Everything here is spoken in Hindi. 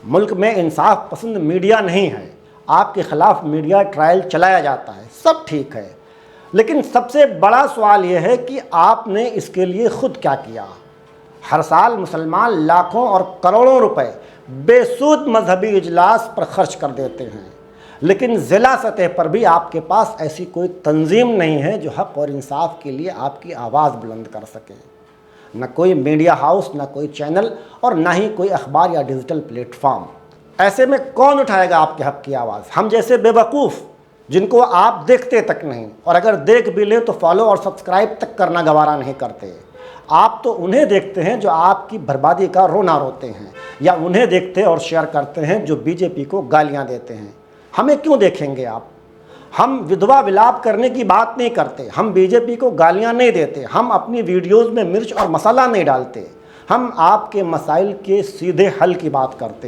मुल्क में इंसाफ पसंद मीडिया नहीं है, आपके ख़िलाफ़ मीडिया ट्रायल चलाया जाता है, सब ठीक है, लेकिन सबसे बड़ा सवाल यह है कि आपने इसके लिए ख़ुद क्या किया। हर साल मुसलमान लाखों और करोड़ों रुपए बेसूद मजहबी इजलास पर खर्च कर देते हैं, लेकिन ज़िला सतह पर भी आपके पास ऐसी कोई तंजीम नहीं है जो हक़ और इंसाफ के लिए आपकी आवाज़ बुलंद कर सके। न कोई मीडिया हाउस, न कोई चैनल और ना ही कोई अखबार या डिजिटल प्लेटफॉर्म। ऐसे में कौन उठाएगा आपके हक़ की आवाज़? हम जैसे बेवकूफ़ जिनको आप देखते तक नहीं, और अगर देख भी लें तो फॉलो और सब्सक्राइब तक करना गवारा नहीं करते। आप तो उन्हें देखते हैं जो आपकी बर्बादी का रोना रोते हैं, या उन्हें देखते और शेयर करते हैं जो बीजेपी को गालियां देते हैं। हमें क्यों देखेंगे आप? हम विधवा विलाप करने की बात नहीं करते, हम बीजेपी को गालियां नहीं देते, हम अपनी वीडियोज़ में मिर्च और मसाला नहीं डालते, हम आपके मसाइल के सीधे हल की बात करते हैं।